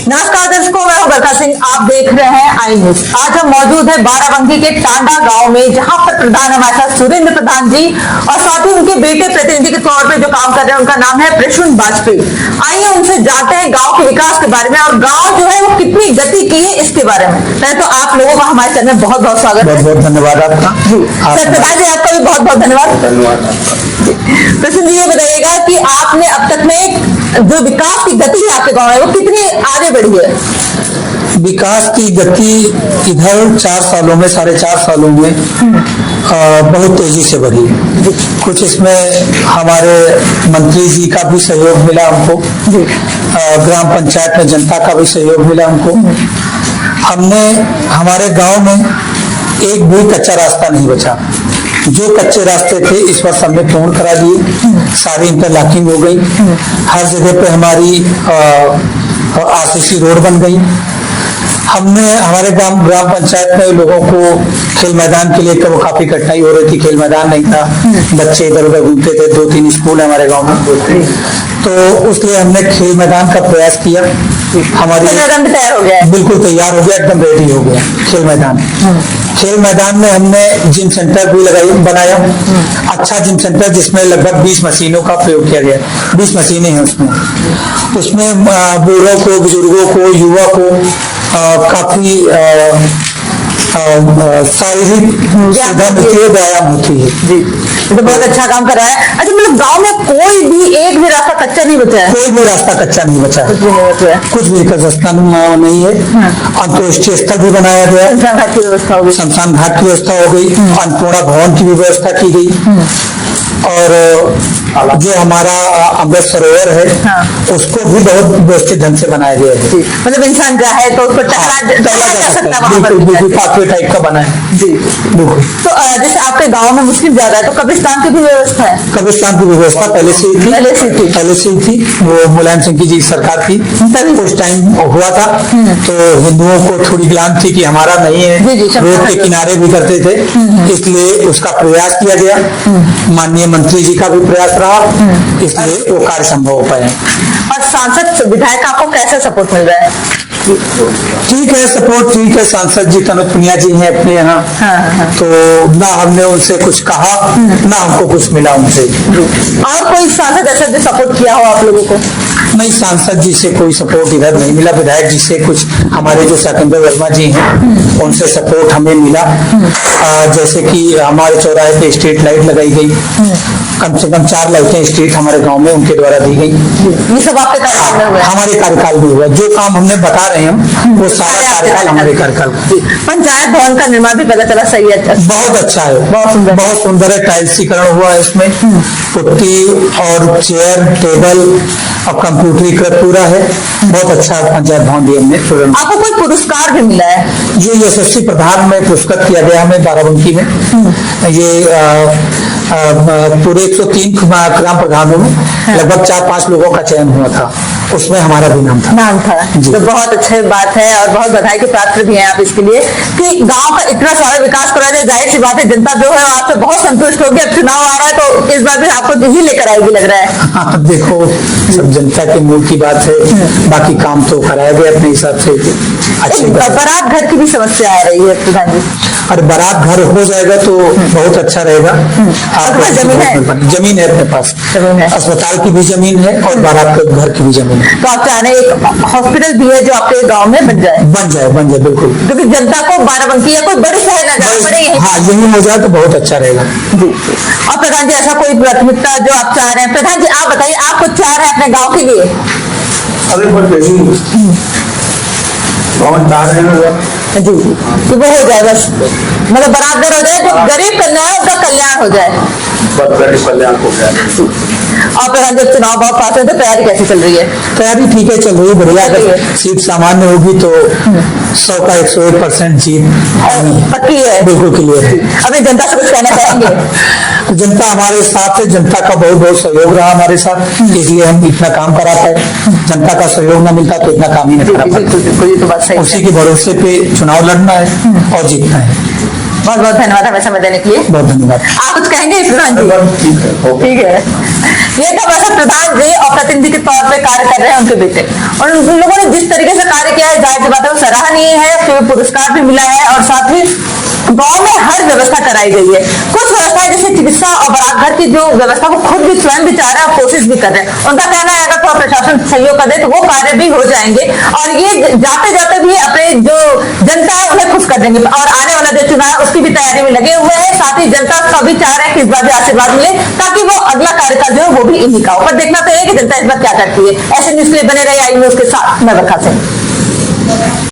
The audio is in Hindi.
नमस्कार दर्शकों, मैं हूं बरखा सिंह। आप देख रहे हैं आई न्यूज। आज हम मौजूद है बाराबंकी के टांडा गांव में, जहां पर प्रधान हमारे साथ सुरेंद्र प्रधान जी और साथ ही उनके बेटे प्रतिनिधि के तौर पे जो काम कर रहे हैं, उनका नाम है प्रसून वाजपेयी। आइए उनसे जानते हैं गांव के विकास के बारे में और गांव जो है वो कितनी गति की है इसके बारे में। पहले तो आप लोगों का हमारे चैनल में बहुत बहुत स्वागत है। बहुत बहुत धन्यवाद आपका। सर प्रधान जी, आपका भी बहुत बहुत धन्यवाद। प्रसून जी, ये बताइएगा कि आपने अब तक में जो विकास की गति है आपके गाँव में, वो कितनी आगे बढ़ी है? विकास की गति इधर 4 सालों में, 4.5 सालों में बहुत तेजी से बढ़ी। कुछ इसमें हमारे मंत्री जी का भी सहयोग मिला हमको, ग्राम पंचायत में जनता का भी सहयोग मिला हमको। हमने हमारे गांव में एक भी कच्चा रास्ता नहीं बचा। जो कच्चे रास्ते थे इस वर्ष हमने पूर्ण करा दिए, सारी इंटरलॉकिंग हो गई। हर जगह पे हमारी आरसीसी रोड बन गई। हमने हमारे ग्राम पंचायत में लोगों को खेल मैदान के लिए तो काफी कठिनाई हो रही थी, खेल मैदान नहीं था, बच्चे इधर उधर घूमते थे। 2-3 स्कूल है हमारे गांव में, तो उसलिए हमने खेल मैदान का प्रयास किया। हमारी तैयार हो गया, बिल्कुल तैयार हो गया, एकदम रेडी हो गया खेल मैदान। खेल मैदान में हमने जिम सेंटर भी बनाया, अच्छा जिम सेंटर, जिसमें लगभग 20 मशीनों का प्रयोग किया गया। 20 मशीनें हैं उसमें बूढ़ों को, बुजुर्गों को, युवा को काफी शारीरिक सुविधा मिलती है, व्यायाम होती है। जी, तो बहुत अच्छा काम कर रहा है। अच्छा, मतलब गांव में कोई भी एक भी रास्ता कच्चा नहीं बचा है? कोई भी रास्ता कच्चा नहीं बचा है, कुछ भी रास्ता नहीं है। अंतर्राष्ट्रीय स्थल भी बनाया गया, शमशान घाट की व्यवस्था हो गई, शमशान घाट की व्यवस्था हो गई, अन्नपूर्णा भवन की भी व्यवस्था की गई। और जो हमारा अमृत सरोवर है, उसको भी बहुत व्यवस्थित ढंग से बनाया गया है। मतलब इंसान चाहे तो उसको टकरा जा सकता है, बिल्कुल पाथवे टाइप का बना है। जी बिल्कुल। तो जैसे आपके गांव में मुस्लिम ज्यादा है, तो कब्रिस्तान की भी व्यवस्था है? कब्रिस्तान की व्यवस्था पहले से ही थी। वो मुलायम सिंह की जी सरकार थी, उस टाइम हुआ था। तो हिंदुओं को थोड़ी ग्लान थी कि हमारा नहीं है, रोड के किनारे भी करते थे, इसलिए उसका प्रयास किया गया। माननीय मंत्री जी का भी प्रयास रहा, इसलिए वो कार्य संभव हो पाए। और सांसद विधायक आपको कैसा सपोर्ट मिल रहा है? ठीक है, सपोर्ट ठीक है। सांसद जी तनुज पुनिया जी हैं अपने यहाँ, तो ना हमने उनसे कुछ कहा, ना हमको कुछ मिला उनसे। और कोई सांसद ऐसा जो सपोर्ट किया हो आप लोगों को? नहीं, सांसद जी से कोई सपोर्ट इधर नहीं मिला। विधायक जी से कुछ, हमारे जो सतेंद्र वर्मा जी हैं, उनसे सपोर्ट हमें मिला। जैसे कि हमारे चौराहे पे स्ट्रीट लाइट लगाई गई, कम से कम 4 लाइटें स्ट्रीट हमारे गांव में उनके द्वारा दी गई। ये सब आपके कार्यकाल में हुआ? हमारे कार्यकाल में हुआ। जो काम हमने बता रहे हैं वो सारा कार्यकाल हमारे कार्यकाल। पंचायत भवन का निर्माण भी पता चला सही है, बहुत अच्छा है, बहुत सुंदर है। टाइल्सीकरण हुआ है इसमें, पुट्टी और चेयर टेबल और कंप्यूटरीकृत पूरा है। बहुत अच्छा पंचायत भवन भी हमने। आपको कोई पुरस्कार भी मिला है? ये यशस्वी प्रधान में पुरस्कृत किया गया हमें बाराबंकी में। ये पूरे 103 ग्राम प्रधानों में लगभग 4-5 लोगों का चयन हुआ था, उसमें हमारा भी नाम था। तो बहुत अच्छी बात है और बहुत बधाई के पात्र भी हैं आप इसके लिए कि गांव का इतना सारा विकास करा जाए। जाहिर सी बात है, जनता जो है आपसे बहुत संतुष्ट होगी। अब चुनाव आ रहा है तो इस बार भी आपको यही लेकर आएगी लग रहा है। हाँ, देखो, सब जनता के मूल की बात है, बाकी काम तो कराया गया अपने हिसाब से। अच्छी बारात घर की भी समस्या आ रही है प्रधान जी। और बारात घर हो जाएगा तो बहुत अच्छा रहेगा। जमीन है अपने पास, अस्पताल की भी जमीन है और बारात घर की भी जमीन है। तो आप चाह रहे हैं एक हॉस्पिटल भी है जो आपके गांव में बन जाए? बन जाए बिल्कुल, क्योंकि जनता को बाराबंकी या कोई बड़े शहर ना जाना पड़े। हाँ, यही हो जाए तो बहुत अच्छा रहेगा। और प्रधान जी, ऐसा कोई प्राथमिकता जो आप चाह रहे हैं? प्रधान जी आप बताइए, आप कुछ चाह रहे हैं अपने गाँव के लिए? जी, तो वो हो जाए बस, मतलब बराबर हो जाए, जो गरीब कल्याण है उसका कल्याण हो जाए, गरीब कल्याण हो जाए। और प्रधान जब चुनाव बहुत पास है तो तैयारी कैसी चल रही है? तैयारी ठीक है, चल रही है, बढ़िया। अगर सीट सामान्य होगी तो 100 का 101% जीत पक्की है, बिल्कुल क्लियर है। अभी जनता से कुछ कहना चाहेंगे? जनता हमारे साथ है, जनता का बहुत बहुत सहयोग रहा हमारे साथ, इसलिए हम इतना काम करा पाए। जनता का सहयोग न मिलता तो इतना काम ही नहीं करा पाते। उसी के भरोसे पे चुनाव लड़ना है और जीतना है। बहुत बहुत धन्यवाद हमें समय देने के लिए। बहुत धन्यवाद। आप कुछ कहेंगे प्रधान जी? ठीक है। ये था वैसे प्रधान जी और प्रतिनिधि के तौर पे कार्य कर रहे हैं उनके बेटे, और उन लोगों ने जिस तरीके से कार्य किया है जाहिर सी बात है वो सराहनीय है, फिर पुरस्कार भी मिला है और साथ ही गांव में हर व्यवस्था कराई गई है। कुछ व्यवस्थाएं जैसे चिकित्सा और बारात घर की जो व्यवस्था वो खुद भी स्वयं भी चाह रहे हैं और कोशिश भी कर रहे हैं। उनका कहना है अगर थोड़ा प्रशासन सहयोग कर दे तो वो कार्य भी हो जाएंगे और ये जाते जाते भी अपने जो जनता है उन्हें खुश कर देंगे और आने वाला जो चुनाव है उसकी भी तैयारी में लगे हुए हैं। साथ ही जनता का भी चाह रहे हैं कि इस बार भी आशीर्वाद मिले ताकि वो अगला कार्यकाल जो है वो भी इन्हीं का हो। पर देखना तो है कि जनता इस बार क्या करती है। ऐसे न्यूज के लिए बने रहे आई न्यूज के साथ मैं बरखा सिंह।